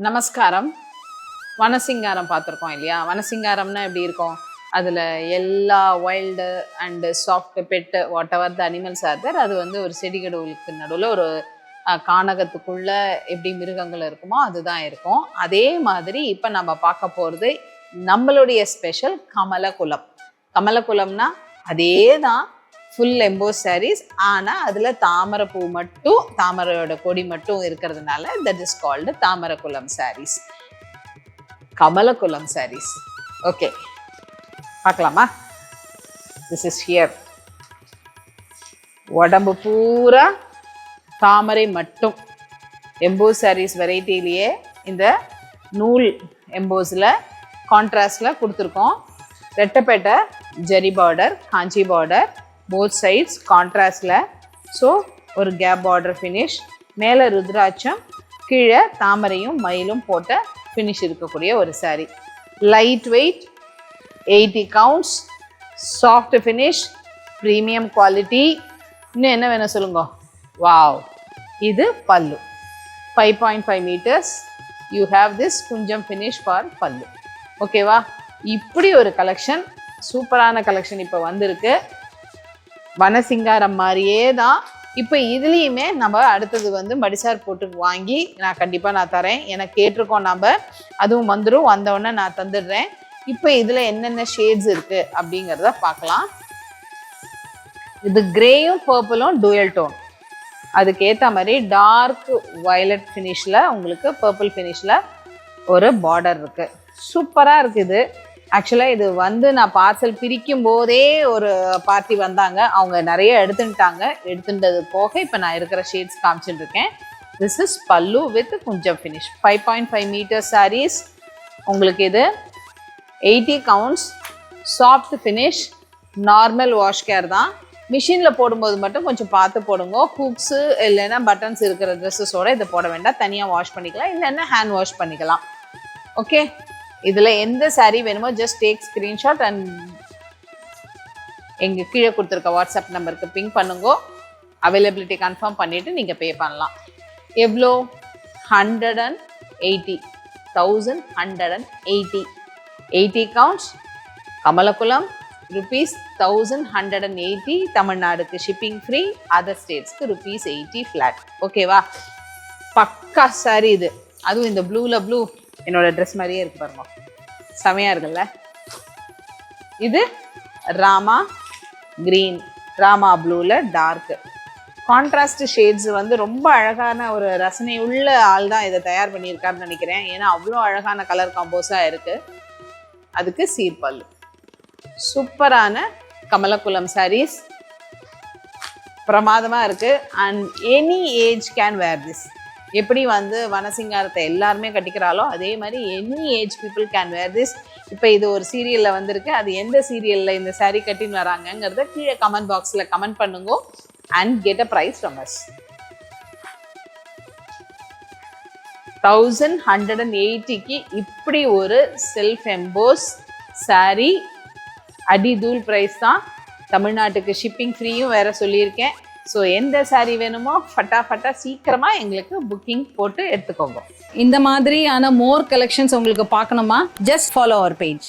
நமஸ்காரம். வனசிங்காரம் பார்த்துருக்கோம் இல்லையா? வனசிங்காரம்னா எப்படி இருக்கும்? அதில் எல்லா wild and soft bed whatever the animals are there, அது வந்து ஒரு செடி கடவுளுக்கு நடுவில் ஒரு கானகத்துக்குள்ளே எப்படி மிருகங்கள் இருக்குமோ அதுதான் இருக்கும். அதே மாதிரி இப்போ நம்ம பார்க்க போகிறது நம்மளுடைய ஸ்பெஷல் கமலகுலம். கமலகுலம்னா அதே தான், ஃபுல் எம்போஸ் சாரீஸ். ஆனால் அதில் தாமரை பூ மட்டும், தாமரையோட கொடி மட்டும் இருக்கிறதுனால that is called Thamarakulam sarees, Kamalakulam sarees. Okay, பார்க்கலாமா? This is here. உடம்பு பூரா தாமரை மட்டும். எம்போஸ் சாரீஸ் வெரைட்டிலேயே இந்த நூல் எம்போஸில் கான்ட்ராஸ்டில் கொடுத்துருக்கோம். Rettapettai zari border, Kanchi border, both sides கான்ட்ராஸ்டில். ஸோ ஒரு கேப் பார்டர் ஃபினிஷ், மேலே ருத்ராட்சம், கீழே தாமரையும் மயிலும் போட்ட ஃபினிஷ் இருக்கக்கூடிய ஒரு saree. Light weight, 80 counts, soft finish, premium quality. இன்னும் என்ன வேணும் சொல்லுங்க? வாவ்! இது pallu 5.5 meters. You have this குஞ்சம் ஃபினிஷ் ஃபார் பல்லு. ஓகேவா? இப்படி ஒரு கலெக்ஷன், சூப்பரான கலெக்ஷன் இப்போ வந்திருக்கு. வனசிங்காரம் மாதிரியே தான். இப்போ இதுலேயுமே நம்ம அடுத்தது வந்து மடிசார் போட்டு வாங்கி நான் கண்டிப்பாக தரேன். எனக்கு கேட்டிருக்கோம் நம்ம, அதுவும் வந்துடும். வந்தவுடனே நான் தந்துடுறேன். இப்போ இதில் என்னென்ன ஷேட்ஸ் இருக்குது அப்படிங்கிறத பார்க்கலாம். இது கிரேயும் பர்பிளும் டூயல் டோன். அதுக்கேற்ற மாதிரி டார்க் வயலட் ஃபினிஷில், உங்களுக்கு பர்பிள் ஃபினிஷில் ஒரு பார்டர் இருக்குது. சூப்பராக இருக்குது. ஆக்சுவலாக இது வந்து நான் பார்சல் பிரிக்கும் போதே ஒரு பார்ட்டி வந்தாங்க, அவங்க நிறைய எடுத்துட்டது போக இப்போ நான் இருக்கிற ஷேட்ஸ் காமிச்சுட்டு இருக்கேன். திஸ் இஸ் பல்லு with Kunjam finish. 5.5 meters saris. உங்களுக்கு இது 80 counts, soft finish, normal wash care தான். மிஷினில் போடும்போது மட்டும் கொஞ்சம் பார்த்து போடுங்க. ஹூக்ஸு இல்லைன்னா பட்டன்ஸ் இருக்கிற ட்ரெஸ்ஸஸோட இதை போட வேண்டாம், தனியாக வாஷ் பண்ணிக்கலாம், இல்லைன்னா ஹேண்ட் வாஷ் பண்ணிக்கலாம். ஓகே, இதில் எந்த சாரீ வேணுமோ ஜஸ்ட் டேக் ஸ்க்ரீன்ஷாட் அண்ட் எங்கள் கீழே கொடுத்துருக்க வாட்ஸ்அப் நம்பருக்கு பிங்க் பண்ணுங்க. அவைலபிலிட்டி கன்ஃபார்ம் பண்ணிவிட்டு நீங்கள் பே பண்ணலாம். எவ்வளோ? 180, 1180. 80 counts, கமலகுலம், ₹1180. தமிழ்நாடுக்கு ஷிப்பிங் ஃப்ரீ, அதர் ஸ்டேட்ஸ்க்கு ₹80 ஃப்ளாட். ஓகேவா? பக்கா சாரி இது. அதுவும் இந்த ப்ளூவில் ப்ளூ என்னோட ட்ரெஸ் மாதிரியே இருக்கு பாருங்க, செமையாக இருக்குல்ல? இது ராமா க்ரீன், ராமா ப்ளூவில் டார்க்கு. கான்ட்ராஸ்ட் ஷேட்ஸ் வந்து ரொம்ப அழகான ஒரு ரசனை உள்ள ஆள் தான் இதை தயார் பண்ணியிருக்காருன்னு நினைக்கிறேன். ஏன்னா அவ்வளோ அழகான கலர் காம்போஸாக இருக்குது. அதுக்கு சீர்பல்லு. சூப்பரான கமலகுலம் சாரீஸ், பிரமாதமாக இருக்குது. And any age can wear this. எப்படி வந்து வனசிங்காரத்தை எல்லாருமே கட்டிக்கிறாளோ அதே மாதிரி any age people can wear this. இப்போ இது ஒரு சீரியலில் வந்திருக்கு. அது எந்த சீரியலில் இந்த சாரீ கட்டின்னு வராங்கங்கிறத கீழே கமெண்ட் பாக்ஸில் கமெண்ட் பண்ணுங்க and get a prize from us. 1180க்கு இப்படி ஒரு செல்ஃப் எம்போஸ் சாரீ அடி தூள் ப்ரைஸ் தான். தமிழ்நாட்டுக்கு ஷிப்பிங் ஃப்ரீயும் வேறு சொல்லியிருக்கேன். ஸோ எந்த சாரீ வேணுமோ ஃபட்டாஃபட்டா சீக்கிரமாக எங்களுக்கு புக்கிங் போட்டு எடுத்துக்கோங்க. இந்த மாதிரியான மோர் கலெக்ஷன்ஸ் உங்களுக்கு பார்க்கணுமா? Just follow our page.